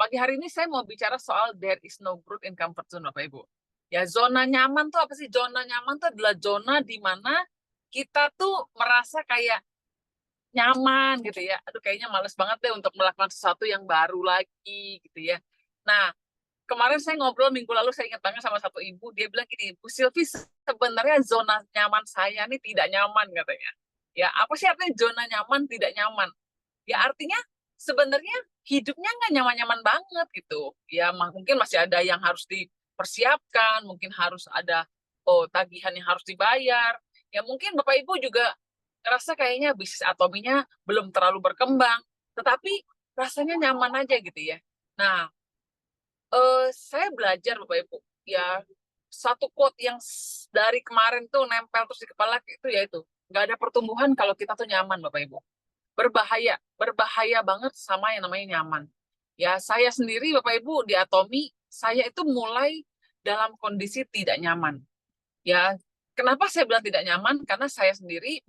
pagi hari ini saya mau bicara soal there is no growth in comfort zone, Bapak Ibu. Ya, zona nyaman tuh apa sih? Zona nyaman tuh adalah zona di mana kita tuh merasa kayak nyaman gitu ya. Aduh, kayaknya males banget deh untuk melakukan sesuatu yang baru lagi gitu ya. Nah, kemarin saya ngobrol minggu lalu, saya ingat banget sama satu ibu, dia bilang gini, Bu Silvi, sebenarnya zona nyaman saya ini tidak nyaman katanya. Ya, apa sih artinya zona nyaman tidak nyaman? Ya artinya sebenarnya hidupnya nggak nyaman-nyaman banget gitu. Ya mungkin masih ada yang harus dipersiapkan, mungkin harus ada tagihan yang harus dibayar. Ya mungkin Bapak Ibu juga ngerasa kayaknya bisnis atominya belum terlalu berkembang, tetapi rasanya nyaman aja gitu ya. Nah, saya belajar Bapak Ibu, ya satu quote yang dari kemarin tuh nempel terus di kepala itu ya itu, nggak ada pertumbuhan kalau kita tuh nyaman Bapak Ibu. Berbahaya banget sama yang namanya nyaman. Ya, saya sendiri Bapak Ibu di Atomi, saya itu mulai dalam kondisi tidak nyaman. Ya, kenapa saya bilang tidak nyaman? Karena saya sendiri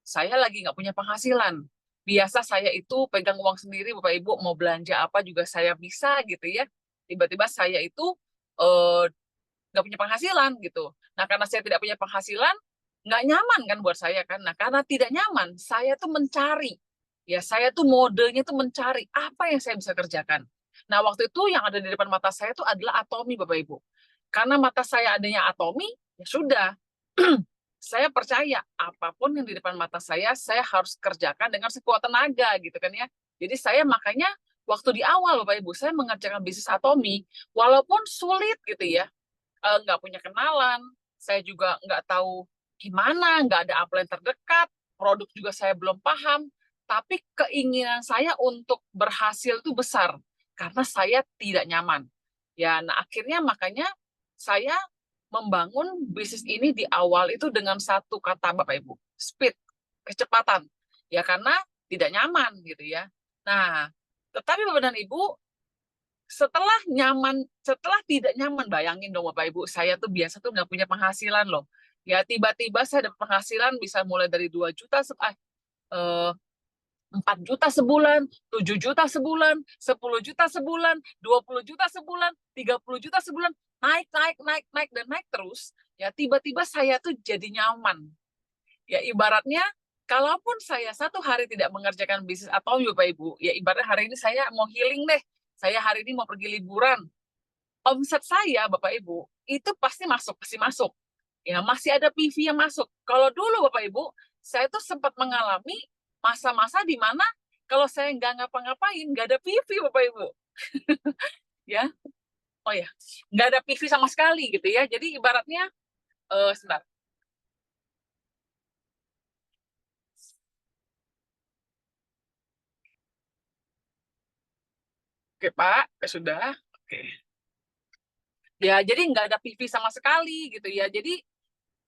saya lagi nggak punya penghasilan. Biasa saya itu pegang uang sendiri, Bapak Ibu mau belanja apa juga saya bisa gitu ya. Tiba-tiba saya itu eh, nggak punya penghasilan gitu. Nah, karena saya tidak punya penghasilan, nggak nyaman kan buat saya kan. Nah, karena tidak nyaman, saya tuh mencari. Ya, saya tuh modenya tuh mencari apa yang saya bisa kerjakan. Nah, waktu itu yang ada di depan mata saya tuh adalah Atomi, Bapak Ibu. Karena mata saya adanya Atomi, ya sudah. Saya percaya apapun yang di depan mata saya harus kerjakan dengan sekuat tenaga gitu kan ya. Jadi saya makanya waktu di awal Bapak Ibu, saya mengerjakan bisnis Atomi, walaupun sulit gitu ya, nggak punya kenalan, saya juga nggak tahu gimana, nggak ada upline terdekat, produk juga saya belum paham, tapi keinginan saya untuk berhasil itu besar karena saya tidak nyaman. Ya, nah akhirnya makanya saya membangun bisnis ini di awal itu dengan satu kata Bapak Ibu, speed, kecepatan. Ya karena tidak nyaman gitu ya. Nah, tetapi Bapak dan Ibu, setelah tidak nyaman, bayangin dong Bapak Ibu, saya tuh biasa tuh nggak punya penghasilan loh. Ya tiba-tiba saya dapat penghasilan bisa mulai dari 2 juta, 4 juta sebulan, 7 juta sebulan, 10 juta sebulan, 20 juta sebulan, 30 juta sebulan, naik, naik, naik, naik, dan naik terus. Ya tiba-tiba saya tuh jadi nyaman. Ya ibaratnya, kalaupun saya satu hari tidak mengerjakan bisnis atau Bapak Ibu, ya ibaratnya hari ini saya mau healing deh, saya hari ini mau pergi liburan, omset saya Bapak Ibu itu pasti masuk. Ya masih ada PV yang masuk. Kalau dulu Bapak Ibu, saya tuh sempat mengalami masa-masa di mana kalau saya nggak ngapa-ngapain, nggak ada PV Bapak Ibu. Ya, oh ya, nggak ada PV sama sekali gitu ya. Jadi ibaratnya, sebentar. Oke Pak, ya sudah. Oke. Ya, jadi nggak ada PV sama sekali gitu ya. Jadi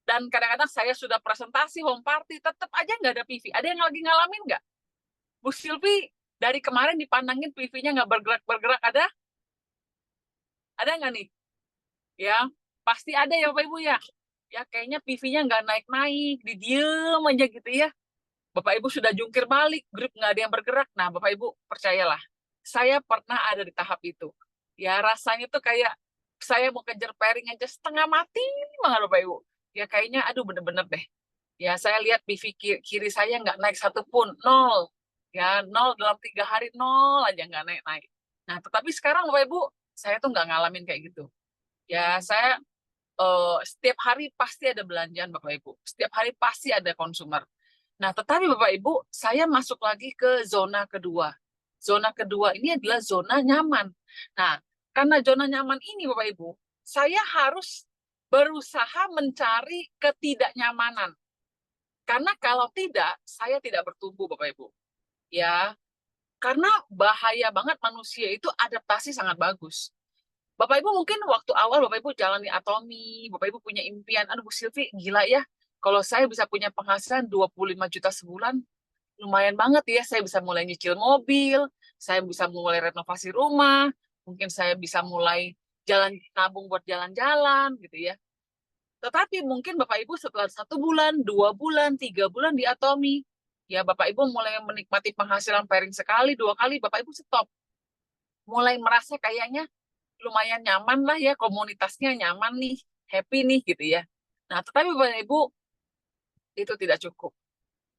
dan kadang-kadang saya sudah presentasi home party, tetap aja nggak ada PV. Ada yang lagi ngalamin nggak? Bu Silvi dari kemarin dipandangin PV-nya nggak bergerak-bergerak, ada nggak nih? Ya, pasti ada ya Bapak Ibu ya. Ya kayaknya PV-nya nggak naik-naik, didiem aja gitu ya. Bapak Ibu sudah jungkir balik, grup nggak ada yang bergerak. Nah Bapak Ibu percayalah, saya pernah ada di tahap itu. Ya rasanya tuh kayak saya mau kejar pairing aja setengah mati banget Bapak Ibu. Ya kayaknya aduh bener-bener deh. Ya saya lihat PV kiri saya nggak naik satu pun, nol. Ya nol dalam 3 hari, nol aja nggak naik-naik. Nah tetapi sekarang Bapak Ibu, saya tuh nggak ngalamin kayak gitu. Ya saya setiap hari pasti ada belanjaan Bapak Ibu. Setiap hari pasti ada konsumer. Nah, tetapi Bapak Ibu, saya masuk lagi ke zona kedua. Zona kedua ini adalah zona nyaman. Nah, karena zona nyaman ini Bapak Ibu, saya harus berusaha mencari ketidaknyamanan. Karena kalau tidak, saya tidak bertumbuh Bapak Ibu. Ya, karena bahaya banget manusia itu adaptasi sangat bagus. Bapak Ibu mungkin waktu awal Bapak Ibu jalan di Atomi, Bapak Ibu punya impian, aduh Bu Silvi gila ya, kalau saya bisa punya penghasilan 25 juta sebulan, lumayan banget ya, saya bisa mulai nyicil mobil, saya bisa mulai renovasi rumah, mungkin saya bisa mulai jalan nabung buat jalan-jalan gitu ya. Tetapi mungkin Bapak Ibu setelah 1 bulan, 2 bulan, 3 bulan di Atomi, ya Bapak Ibu mulai menikmati penghasilan pairing sekali, 2 kali, Bapak Ibu stop. mulai merasa kayaknya lumayan nyaman lah ya, komunitasnya nyaman nih, happy nih gitu ya. Nah, tetapi Bapak Ibu, itu tidak cukup.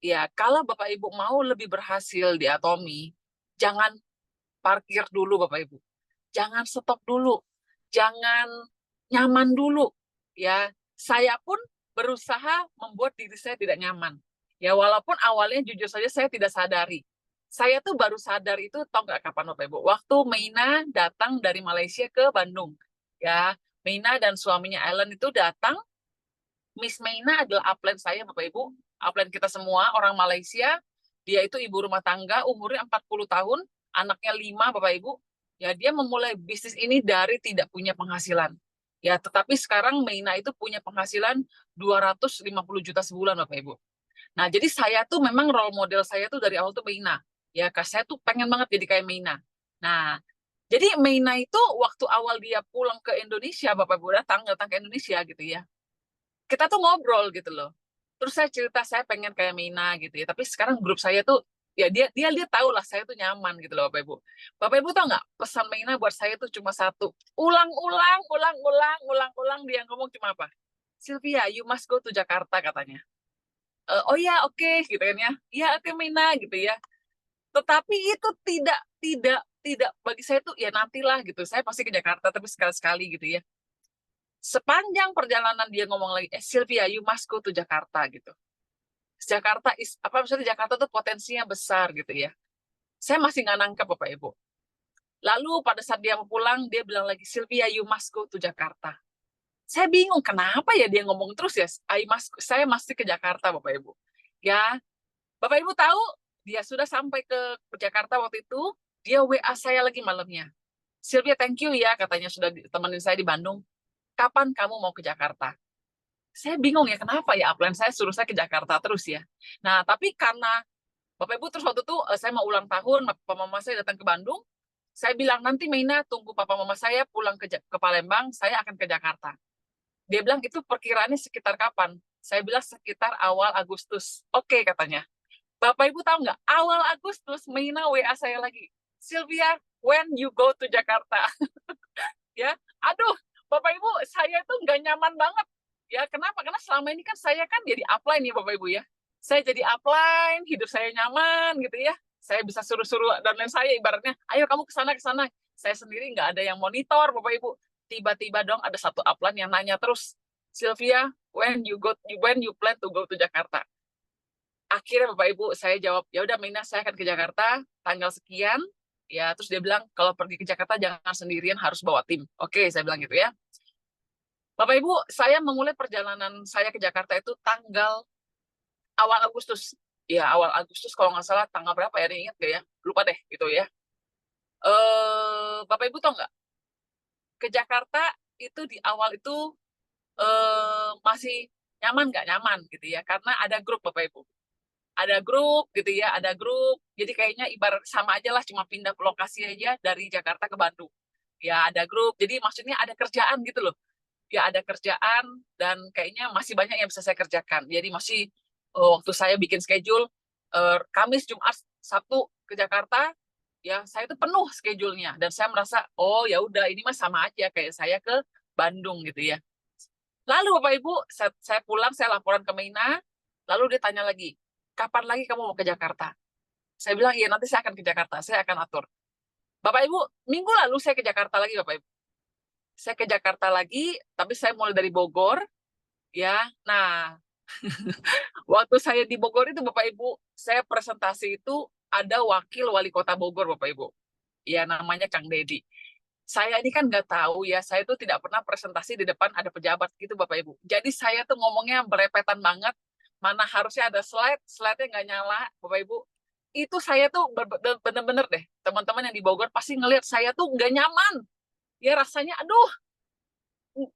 Ya, kalau Bapak Ibu mau lebih berhasil di Atomi, jangan parkir dulu Bapak Ibu. Jangan stop dulu. Jangan nyaman dulu. Ya, saya pun berusaha membuat diri saya tidak nyaman. Ya, walaupun awalnya jujur saja saya tidak sadari. Saya tuh baru sadar itu tahu nggak kapan Bapak Ibu? Waktu Meina datang dari Malaysia ke Bandung. Ya, Meina dan suaminya Ellen itu datang. Miss Meina adalah upline saya Bapak Ibu. Upline kita semua orang Malaysia. Dia itu ibu rumah tangga, umurnya 40 tahun, anaknya 5 Bapak Ibu. Ya, dia memulai bisnis ini dari tidak punya penghasilan. Ya, tetapi sekarang Meina itu punya penghasilan 250 juta sebulan Bapak Ibu. Nah, jadi saya tuh memang role model saya tuh dari awal tuh Meina. Ya, saya tuh pengen banget jadi kayak Meina. Nah, jadi Meina itu waktu awal dia pulang ke Indonesia, Bapak Ibu datang ke Indonesia gitu ya. Kita tuh ngobrol gitu loh. Terus saya cerita saya pengen kayak Meina gitu ya. Tapi sekarang grup saya tuh ya dia tahu lah saya tuh nyaman gitu loh Bapak Ibu. Bapak Ibu tahu nggak pesan Meina buat saya tuh cuma satu. Ulang-ulang dia ngomong cuma apa? Sylvia, you must go to Jakarta katanya. Oh ya oke okay, gitu kan ya. Ya oke okay, Meina gitu ya. Tetapi itu tidak bagi saya tuh ya nantilah gitu. Saya pasti ke Jakarta tapi sekali-sekali gitu ya. Sepanjang perjalanan dia ngomong lagi, Sylvia, you must go to Jakarta gitu. Jakarta apa maksudnya Jakarta tuh potensinya besar gitu ya. Saya masih nggak nangkep Bapak Ibu. Lalu pada saat dia mau pulang, dia bilang lagi, Sylvia, you must go to Jakarta. Saya bingung kenapa ya dia ngomong terus ya. Saya mesti ke Jakarta Bapak Ibu. Ya, Bapak Ibu tahu dia sudah sampai ke Jakarta waktu itu, dia WA saya lagi malamnya. Sylvia, thank you ya katanya sudah temenin saya di Bandung. Kapan kamu mau ke Jakarta? Saya bingung ya kenapa ya upline saya suruh saya ke Jakarta terus ya. Nah, tapi karena Bapak Ibu terus waktu itu saya mau ulang tahun, Papa Mama saya datang ke Bandung, saya bilang nanti Meina tunggu Papa Mama saya pulang ke Palembang, saya akan ke Jakarta. Dia bilang itu perkiraannya sekitar kapan? Saya bilang sekitar awal Agustus. Oke katanya. Bapak Ibu tahu nggak? Awal Agustus Meina WA saya lagi. Sylvia, when you go to Jakarta? Ya, aduh, Bapak Ibu, saya tuh nggak nyaman banget. Ya, kenapa? Karena selama ini kan saya kan jadi upline nih Bapak Ibu ya. Saya jadi upline, hidup saya nyaman gitu ya. Saya bisa suruh-suruh dan lain saya ibaratnya, ayo kamu ke sana ke sana. Saya sendiri nggak ada yang monitor Bapak Ibu. Tiba-tiba dong ada satu upline yang nanya terus, Sylvia, when you plan to go to Jakarta? Akhirnya Bapak Ibu saya jawab, ya udah Mina saya akan ke Jakarta tanggal sekian. Ya, terus dia bilang kalau pergi ke Jakarta jangan sendirian, harus bawa tim. Oke, saya bilang gitu ya. Bapak Ibu, saya memulai perjalanan saya ke Jakarta itu tanggal awal Agustus. Ya, awal Agustus kalau nggak salah tanggal berapa ya, ingat nggak ya? Lupa deh gitu ya. Bapak Ibu tahu nggak? Ke Jakarta itu di awal itu masih nyaman nggak nyaman gitu ya, karena ada grup Bapak Ibu. Ada grup gitu ya, ada grup. Jadi kayaknya ibarat sama aja lah, cuma pindah ke lokasi aja dari Jakarta ke Bandung. Ya ada grup, jadi maksudnya ada kerjaan gitu loh. Ya ada kerjaan dan kayaknya masih banyak yang bisa saya kerjakan. Jadi masih waktu saya bikin schedule Kamis, Jumat, Sabtu ke Jakarta, ya saya itu penuh schedule-nya dan saya merasa oh ya udah ini mah sama aja kayak saya ke Bandung gitu ya. Lalu Bapak Ibu, saya pulang, saya laporan ke Meina, lalu dia tanya lagi, kapan lagi kamu mau ke Jakarta? Saya bilang, iya nanti saya akan ke Jakarta, saya akan atur. Bapak Ibu, minggu lalu saya ke Jakarta lagi Bapak Ibu. Saya ke Jakarta lagi, tapi saya mulai dari Bogor, ya. Nah, waktu saya di Bogor itu Bapak Ibu, saya presentasi itu ada wakil wali kota Bogor Bapak Ibu. Ya namanya Kang Dedi. Saya ini kan nggak tahu ya, saya tuh tidak pernah presentasi di depan ada pejabat gitu Bapak Ibu. Jadi saya tuh ngomongnya berepetan banget, mana harusnya ada slide-nya nggak nyala Bapak Ibu. Itu saya tuh bener-bener deh, teman-teman yang di Bogor pasti ngelihat saya tuh nggak nyaman. Ya rasanya, aduh,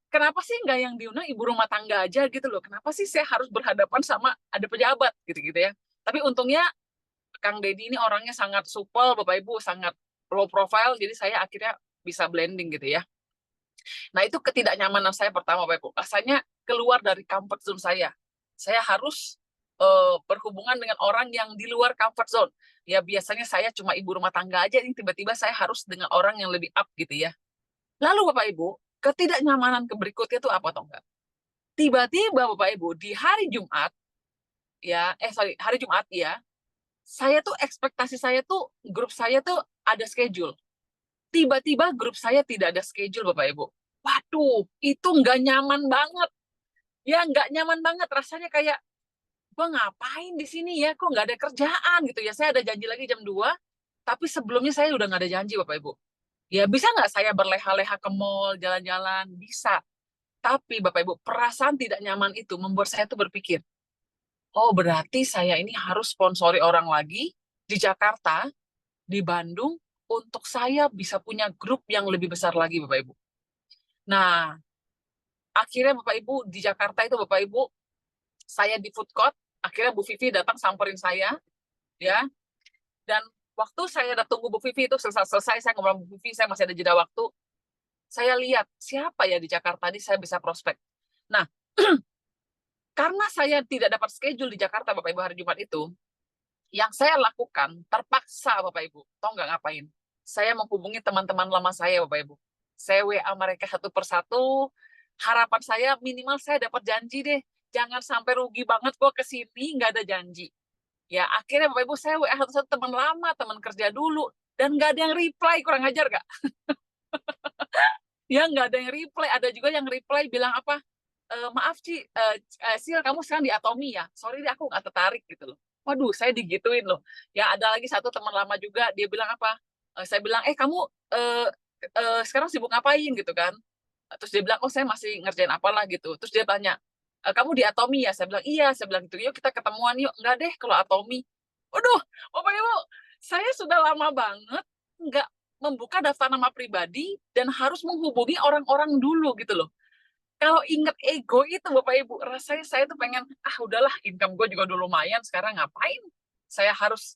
kenapa sih nggak yang diundang ibu rumah tangga aja gitu loh. Kenapa sih saya harus berhadapan sama ada pejabat gitu-gitu ya. Tapi untungnya Kang Dedi ini orangnya sangat supel Bapak Ibu, sangat low profile, jadi saya akhirnya bisa blending gitu ya. Nah, itu ketidaknyamanan saya pertama, Bapak Ibu. Rasanya keluar dari comfort zone saya. Saya harus berhubungan dengan orang yang di luar comfort zone. Ya biasanya saya cuma ibu rumah tangga aja, ini tiba-tiba saya harus dengan orang yang lebih up gitu ya. Lalu Bapak Ibu, ketidaknyamanan berikutnya itu apa atau enggak? Tiba-tiba Bapak Ibu di hari Jumat ya, hari Jumat ya, saya tuh ekspektasi saya tuh grup saya tuh ada schedule. Tiba-tiba grup saya tidak ada schedule Bapak Ibu. Waduh, itu nggak nyaman banget. Ya nggak nyaman banget, rasanya kayak gue ngapain di sini ya, kok nggak ada kerjaan gitu ya. Saya ada janji lagi jam 2, tapi sebelumnya saya udah nggak ada janji Bapak Ibu. Ya bisa nggak saya berleha-leha ke mall, jalan-jalan? Bisa. Tapi Bapak Ibu, perasaan tidak nyaman itu membuat saya tuh berpikir, oh berarti saya ini harus sponsori orang lagi di Jakarta, di Bandung, untuk saya bisa punya grup yang lebih besar lagi Bapak Ibu. Nah, akhirnya Bapak Ibu di Jakarta itu Bapak Ibu, saya di food court, akhirnya Bu Vivi datang samperin saya, ya. Dan waktu saya udah tunggu Bu Vivi itu selesai saya ngobrol Bu Vivi, saya masih ada jeda waktu. Saya lihat siapa ya di Jakarta ini saya bisa prospek. Nah, karena saya tidak dapat schedule di Jakarta Bapak Ibu hari Jumat itu, yang saya lakukan terpaksa Bapak Ibu, tahu nggak ngapain? Saya menghubungi teman-teman lama saya Bapak Ibu. Saya WA mereka satu persatu. Harapan saya minimal saya dapat janji deh. Jangan sampai rugi banget kok ke sini nggak ada janji. Ya akhirnya Bapak Ibu saya WA satu-satu teman lama, teman kerja dulu, dan nggak ada yang reply, kurang ajar nggak? Ya nggak ada yang reply. Ada juga yang reply bilang apa? Maaf Ci, Sil kamu sekarang di Atomi ya. Sorry deh aku nggak tertarik gitu loh. Waduh, saya digituin loh. Ya ada lagi satu teman lama juga, dia bilang apa? Saya bilang, kamu sekarang sibuk ngapain gitu kan? Terus dia bilang, oh saya masih ngerjain apalah gitu. Terus dia tanya, kamu di Atomi ya? Saya bilang, iya. Saya bilang gitu, yuk kita ketemuan yuk. Enggak deh kalau Atomi. Waduh, Bapak Ibu, saya sudah lama banget nggak membuka daftar nama pribadi dan harus menghubungi orang-orang dulu gitu loh. Kalau inget ego itu Bapak Ibu, rasanya saya tuh pengen, udahlah income gue juga dulu lumayan, sekarang ngapain? Saya harus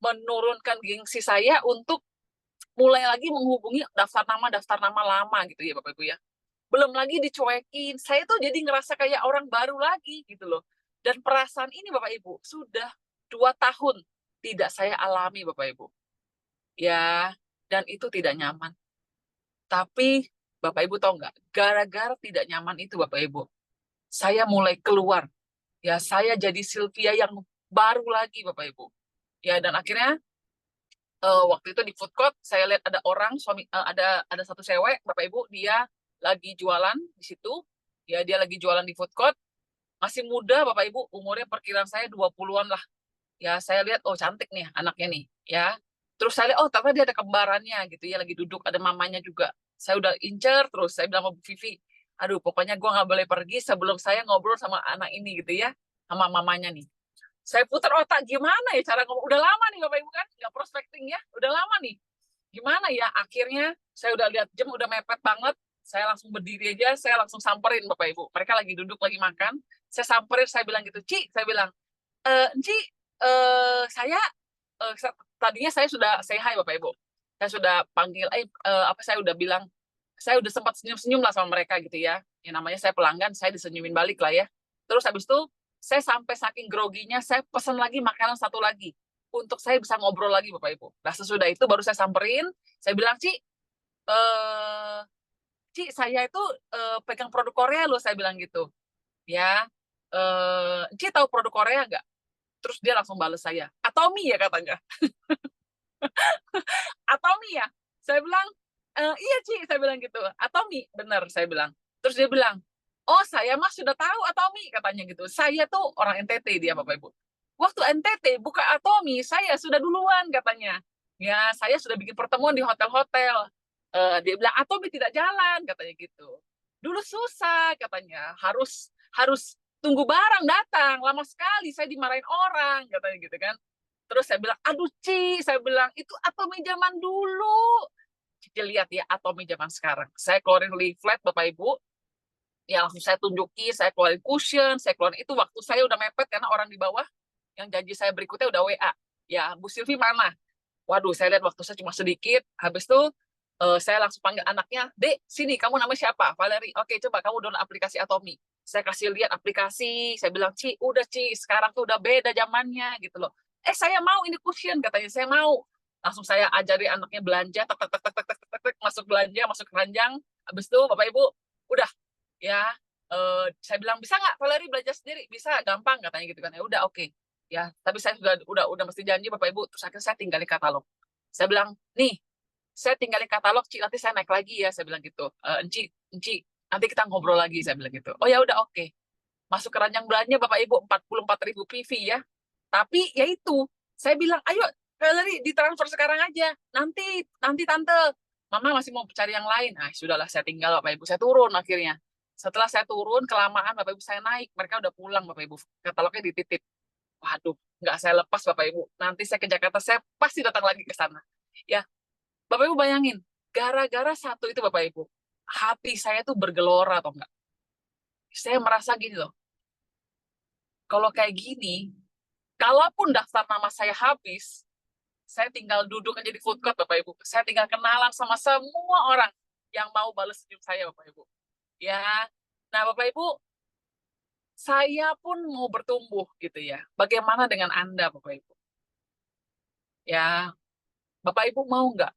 menurunkan gengsi saya untuk mulai lagi menghubungi daftar nama lama gitu ya Bapak Ibu ya. Belum lagi dicuekin, saya tuh jadi ngerasa kayak orang baru lagi gitu loh. Dan perasaan ini Bapak Ibu, sudah 2 tahun tidak saya alami Bapak Ibu. Ya, dan itu tidak nyaman. Tapi Bapak Ibu tahu nggak, gara-gara tidak nyaman itu Bapak Ibu, saya mulai keluar. Ya, saya jadi Sylvia yang baru lagi Bapak Ibu. Ya, dan akhirnya waktu itu di food court saya lihat ada orang ada satu cewek Bapak Ibu, dia lagi jualan di situ. Ya, dia lagi jualan di food court. Masih muda Bapak Ibu, umurnya perkiraan saya 20-an lah. Ya, saya lihat oh cantik nih anaknya nih, ya. Terus saya lihat oh ternyata dia ada kembarannya gitu ya, lagi duduk ada mamanya juga. Saya udah incer terus, saya bilang sama Bu Vivi, aduh pokoknya gue nggak boleh pergi sebelum saya ngobrol sama anak ini gitu ya, sama mamanya nih. Saya putar otak gimana ya cara ngomong, udah lama nih Bapak Ibu kan nggak prospecting ya, udah lama nih. Gimana ya, akhirnya saya udah lihat jam udah mepet banget, saya langsung berdiri aja, saya langsung samperin Bapak Ibu. Mereka lagi duduk lagi makan, saya samperin, saya bilang gitu, Ci, saya bilang, Ci, saya tadinya saya sudah say hi Bapak Ibu. Saya sudah panggil, saya udah bilang, saya udah sempat senyum-senyum lah sama mereka gitu ya. Yang namanya saya pelanggan, saya disenyumin balik lah ya. Terus habis itu, saya sampai saking groginya, saya pesan lagi makanan satu lagi. Untuk saya bisa ngobrol lagi Bapak Ibu. Nah sesudah itu baru saya samperin, saya bilang, eh, Ci, saya itu pegang produk Korea loh, saya bilang gitu. Ya, Ci tahu produk Korea nggak? Terus dia langsung bales saya, Atomi ya katanya. Atomi ya? Saya bilang, iya Ci, saya bilang gitu. Atomi, benar saya bilang. Terus dia bilang, oh saya mah sudah tahu Atomi, katanya gitu. Saya tuh orang NTT dia Bapak Ibu. Waktu NTT buka Atomi, saya sudah duluan katanya. Ya, saya sudah bikin pertemuan di hotel-hotel. Dia bilang, Atomi tidak jalan, katanya gitu. Dulu susah, katanya. Harus harus tunggu barang datang. Lama sekali, saya dimarahin orang, katanya gitu kan. Terus saya bilang, aduh Ci, saya bilang, itu Atomi zaman dulu. Cici lihat ya, Atomi zaman sekarang. Saya keluarin leaflet, Bapak Ibu. Ya langsung saya tunjuki, saya keluarin cushion, saya keluarin itu waktu saya udah mepet karena orang di bawah yang janji saya berikutnya udah WA. Ya, Bu Silvi mana? Waduh, saya lihat waktu saya cuma sedikit. Habis itu saya langsung panggil anaknya, Dek, sini, kamu nama siapa? Valeri. Oke, coba kamu download aplikasi Atomi. Saya kasih lihat aplikasi, saya bilang, Ci, udah Ci, sekarang tuh udah beda zamannya gitu loh. Saya mau ini cushion, katanya, saya mau. Langsung saya ajari anaknya belanja, tek, tek, tek, tek, tek, tek, tek, masuk belanja, masuk keranjang. Habis itu Bapak Ibu, udah ya. Saya bilang, bisa nggak Valerie belanja sendiri? Bisa, gampang katanya gitu kan. Ya udah, oke. Ya, tapi saya udah mesti janji Bapak Ibu. Terus akhirnya saya tinggalin katalog. Saya bilang, nih, saya tinggalin katalog, Ci, nanti saya naik lagi ya, saya bilang gitu. Enci, nanti kita ngobrol lagi, saya bilang gitu. Oh ya udah, oke. Masuk keranjang belanja Bapak Ibu 44.000 PV ya. Tapi ya itu, saya bilang, ayo Valerie ditransfer sekarang aja. Nanti tante, Mama masih mau cari yang lain. Sudahlah, saya tinggal Bapak Ibu. Saya turun akhirnya. Setelah saya turun, kelamaan Bapak Ibu saya naik. Mereka udah pulang Bapak Ibu. Katalognya dititip. Waduh, nggak saya lepas Bapak Ibu. Nanti saya ke Jakarta, saya pasti datang lagi ke sana. Ya, Bapak Ibu bayangin, gara-gara satu itu Bapak Ibu, hati saya tuh bergelora atau enggak. Saya merasa gini loh, kalau kayak gini, kalaupun daftar nama saya habis, saya tinggal duduk aja di food court Bapak Ibu. Saya tinggal kenalan sama semua orang yang mau balas senyum saya Bapak Ibu. Ya, nah Bapak Ibu, saya pun mau bertumbuh gitu ya. Bagaimana dengan Anda Bapak Ibu? Ya, Bapak Ibu mau nggak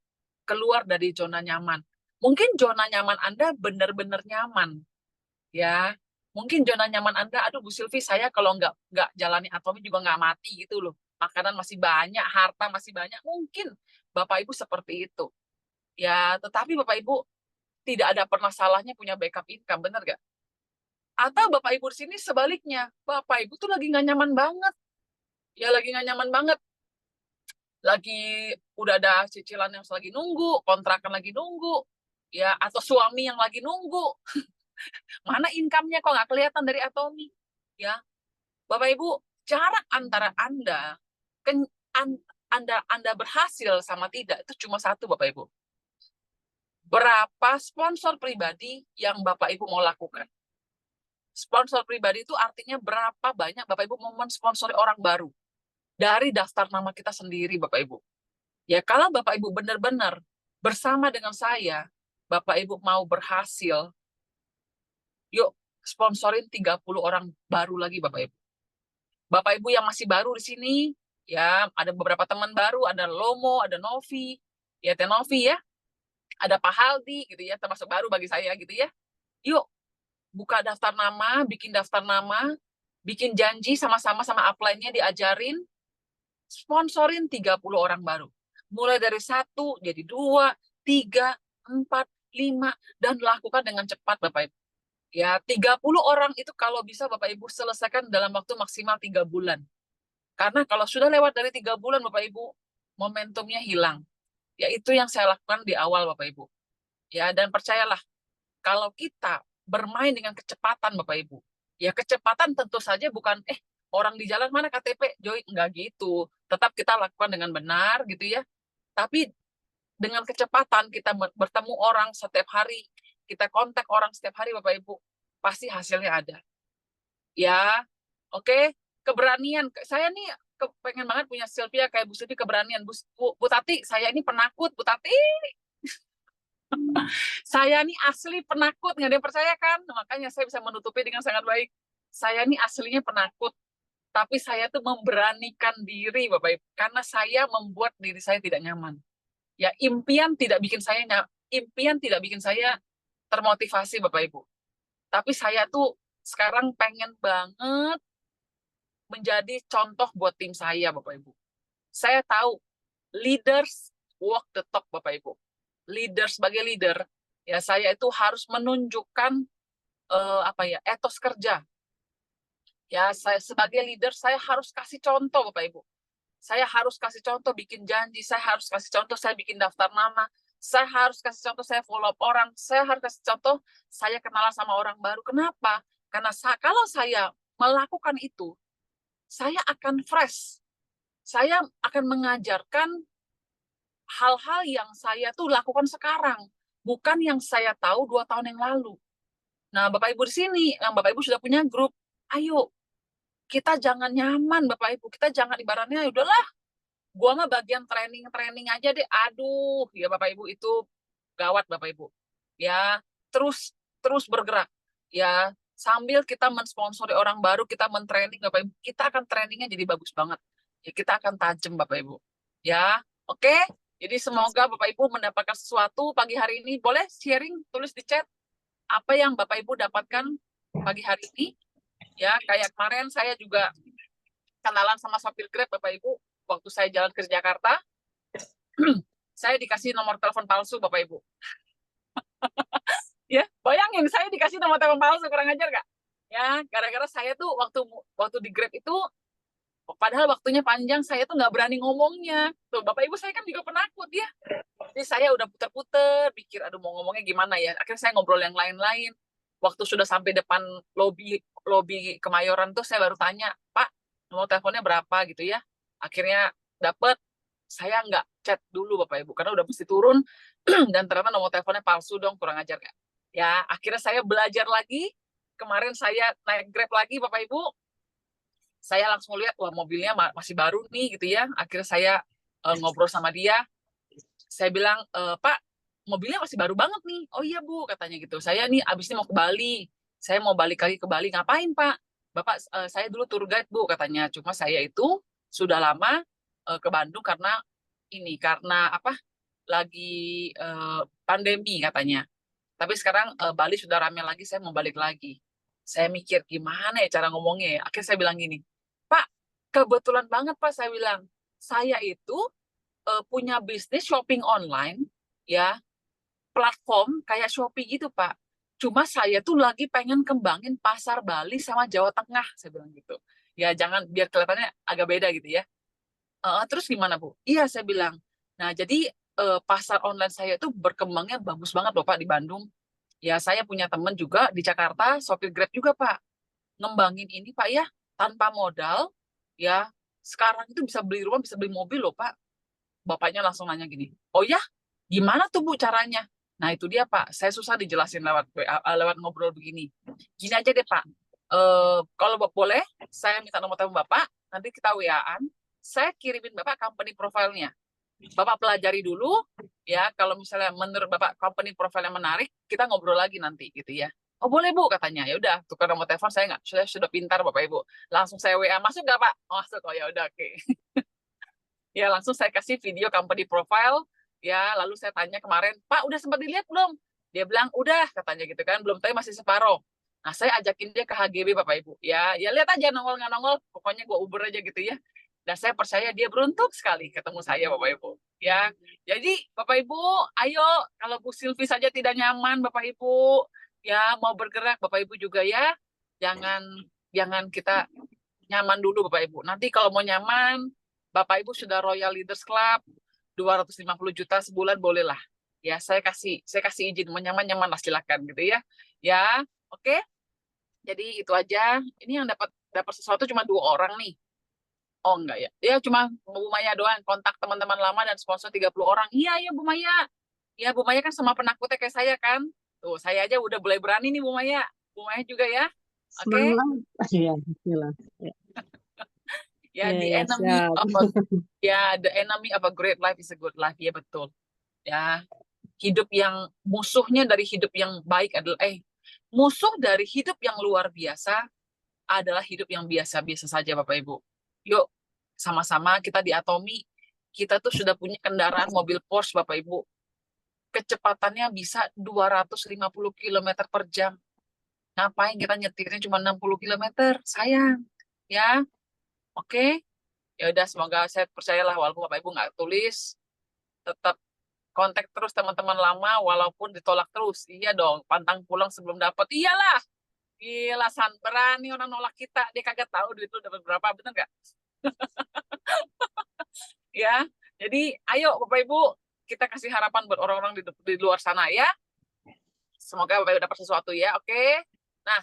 keluar dari zona nyaman? Mungkin zona nyaman Anda benar-benar nyaman, ya. Mungkin zona nyaman Anda, aduh Bu Silvi, saya kalau nggak jalani atomi juga nggak mati gitu loh. Makanan masih banyak, harta masih banyak. Mungkin Bapak Ibu seperti itu. Ya, tetapi Bapak Ibu tidak ada pernah salahnya punya backup income, benar nggak? Atau Bapak Ibu di sini sebaliknya, Bapak Ibu tuh lagi nggak nyaman banget. Ya, lagi nggak nyaman banget. Lagi udah ada cicilan yang lagi nunggu, kontrakan lagi nunggu, ya, atau suami yang lagi nunggu. Mana income-nya kok nggak kelihatan dari Atomi? Ya, Bapak Ibu, jarak antara Anda berhasil sama tidak itu cuma satu Bapak Ibu. Berapa sponsor pribadi yang Bapak Ibu mau lakukan? Sponsor pribadi itu artinya berapa banyak Bapak Ibu mau mensponsori orang baru dari daftar nama kita sendiri Bapak Ibu. Ya, kalau Bapak Ibu benar-benar bersama dengan saya, Bapak Ibu mau berhasil, yuk sponsorin 30 orang baru lagi Bapak Ibu. Bapak Ibu yang masih baru di sini, ya ada beberapa teman baru, ada Lomo, ada Novi, ya Teh Novi ya, ada Pak Haldi gitu ya, termasuk baru bagi saya gitu ya. Yuk buka daftar nama, bikin daftar nama, bikin janji sama-sama sama upline-nya diajarin, sponsorin 30 orang baru. Mulai dari 1, jadi 2, 3, 4, 5, dan lakukan dengan cepat Bapak Ibu. Ya, 30 orang itu kalau bisa Bapak Ibu selesaikan dalam waktu maksimal 3 bulan. Karena kalau sudah lewat dari 3 bulan Bapak Ibu, momentumnya hilang. Ya, itu yang saya lakukan di awal Bapak Ibu. Ya, dan percayalah, kalau kita bermain dengan kecepatan Bapak Ibu, ya kecepatan tentu saja bukan orang di jalan mana KTP, Joy, enggak gitu. Tetap kita lakukan dengan benar gitu ya. Tapi dengan kecepatan kita bertemu orang setiap hari, kita kontak orang setiap hari Bapak Ibu, pasti hasilnya ada. Ya, oke, keberanian. Saya nih pengen banget punya Sylvia kayak Bu Sylvia, keberanian. Bu Tati, saya ini penakut, Bu Tati. Saya nih asli penakut, nggak ada yang percaya kan? Makanya saya bisa menutupi dengan sangat baik. Saya nih aslinya penakut, tapi saya tuh memberanikan diri, Bapak Ibu, karena saya membuat diri saya tidak nyaman. Ya, impian tidak bikin saya termotivasi, Bapak Ibu. Tapi saya tuh sekarang pengen banget menjadi contoh buat tim saya, Bapak Ibu. Saya tahu leaders walk the talk, Bapak Ibu. Leader sebagai leader, ya saya itu harus menunjukkan etos kerja. Ya, saya sebagai leader saya harus kasih contoh Bapak Ibu. Saya harus kasih contoh bikin janji, saya harus kasih contoh saya bikin daftar nama, saya harus kasih contoh saya follow up orang, saya harus kasih contoh saya kenalan sama orang baru. Kenapa? Karena kalau saya melakukan itu, saya akan fresh. Saya akan mengajarkan hal-hal yang saya tuh lakukan sekarang, bukan yang saya tahu 2 tahun yang lalu. Nah, Bapak Ibu di sini, yang Bapak Ibu sudah punya grup, ayo kita jangan nyaman Bapak Ibu, kita jangan ibaratnya udahlah, gua mah bagian training aja deh. Aduh, ya Bapak Ibu itu gawat Bapak Ibu. Ya, terus bergerak. Ya, sambil kita mensponsori orang baru, kita men-training Bapak Ibu, kita akan trainingnya jadi bagus banget. Ya, kita akan tajam Bapak Ibu. Ya, oke. Jadi semoga Bapak Ibu mendapatkan sesuatu pagi hari ini. Boleh sharing, tulis di chat apa yang Bapak Ibu dapatkan pagi hari ini. Ya, kayak kemarin saya juga kenalan sama sopir Grab Bapak Ibu waktu saya jalan ke Jakarta. Saya dikasih nomor telepon palsu Bapak Ibu. Ya, bayangin saya dikasih nomor telepon palsu, kurang ajar nggak? Ya, gara-gara saya tuh waktu di Grab itu, padahal waktunya panjang, saya tuh nggak berani ngomongnya. Tuh, Bapak Ibu saya kan juga penakut ya. Jadi saya udah puter-puter, pikir aduh mau ngomongnya gimana ya. Akhirnya saya ngobrol yang lain-lain. Waktu sudah sampai depan lobi Kemayoran tuh saya baru tanya, Pak, nomor teleponnya berapa gitu ya. Akhirnya dapet. Saya nggak chat dulu Bapak Ibu karena udah mesti turun dan ternyata nomor teleponnya palsu dong, kurang ajar nggak? Ya, akhirnya saya belajar lagi. Kemarin saya naik Grab lagi Bapak Ibu. Saya langsung lihat wah mobilnya masih baru nih gitu ya. Akhirnya saya ngobrol sama dia. Saya bilang, Pak, mobilnya masih baru banget nih. Oh iya Bu, katanya gitu. Saya nih abis ini mau ke Bali. Saya mau balik lagi ke Bali. Ngapain Pak? Bapak, saya dulu tour guide Bu, katanya. Cuma saya itu sudah lama ke Bandung karena apa? Lagi pandemi katanya. Tapi sekarang Bali sudah ramai lagi, saya mau balik lagi. Saya mikir gimana ya cara ngomongnya ya. Akhirnya saya bilang gini, Pak, kebetulan banget Pak, saya bilang, saya itu punya bisnis shopping online, ya, platform kayak Shopee gitu, Pak. Cuma saya tuh lagi pengen kembangin pasar Bali sama Jawa Tengah, saya bilang gitu. Ya, jangan biar kelihatannya agak beda gitu ya. Terus gimana, Bu? Iya, saya bilang. Nah, jadi pasar online saya itu berkembangnya bagus banget loh, Pak, di Bandung. Ya, saya punya teman juga di Jakarta, sopir Grab juga, Pak. Ngembangin ini, Pak, ya, tanpa modal, ya, sekarang itu bisa beli rumah, bisa beli mobil loh, Pak. Bapaknya langsung nanya gini, oh ya, gimana tuh Bu caranya? Nah itu dia Pak, saya susah dijelasin lewat ngobrol begini. Gini aja deh Pak, kalau boleh, saya minta nomor telepon Bapak, nanti kita WA-an, saya kirimin Bapak company profile-nya. Bapak pelajari dulu, ya kalau misalnya menurut Bapak company profile yang menarik, kita ngobrol lagi nanti gitu ya. Oh boleh Bu katanya, ya udah tukar nomor telepon saya nggak, sudah pintar Bapak Ibu, langsung saya WA masuk nggak Pak? Masuk, oh ya udah oke. Ya langsung saya kasih video company profile, ya lalu saya tanya kemarin, Pak udah sempat dilihat belum? Dia bilang udah katanya gitu kan, belum tahu masih separuh. Nah saya ajakin dia ke HGB Bapak Ibu, ya lihat aja nongol nggak nongol, pokoknya gue Uber aja gitu ya. Dan saya percaya dia beruntung sekali ketemu saya Bapak Ibu. Ya, jadi Bapak Ibu, ayo kalau Bu Silvi saja tidak nyaman Bapak Ibu, ya mau bergerak Bapak Ibu juga ya, jangan jangan kita nyaman dulu Bapak Ibu. Nanti kalau mau nyaman, Bapak Ibu sudah Royal Leaders Club, 250 juta sebulan bolehlah. Ya, saya kasih izin menyaman-nyaman lah silakan gitu ya. Ya, oke. Jadi itu aja. Ini yang dapat sesuatu cuma 2 orang nih. Oh enggak ya. Ya cuma Bu Maya doang, kontak teman-teman lama dan sponsor 30 orang. Iya ya Bu Maya. Ya Bu Maya kan sama penakutnya kayak saya kan. Tuh, saya aja udah mulai berani nih Bu Maya. Bu Maya juga ya. Oke. Semangat. Iya, bismillah. Ya, Ya, ya, ya, siap. the enemy of a great life is a good life. Ya betul. Ya, hidup yang musuhnya dari hidup yang baik adalah musuh dari hidup yang luar biasa adalah hidup yang biasa-biasa saja Bapak Ibu. Yuk, sama-sama kita di Atomi, kita tuh sudah punya kendaraan mobil Porsche Bapak Ibu. Kecepatannya bisa 250 km per jam. Ngapain kita nyetirnya cuma 60 km? Sayang. Ya, oke. Ya udah, semoga saya percayalah walaupun Bapak Ibu nggak tulis, tetap kontak terus teman-teman lama walaupun ditolak terus. Iya dong, pantang pulang sebelum dapat. Iyalah. Gila, berani orang nolak kita. Dia kagak tahu duit lu dapat berapa, bener nggak? Ya, jadi ayo Bapak Ibu, kita kasih harapan buat orang-orang di luar sana ya. Semoga Bapak Ibu dapat sesuatu ya, oke? Nah,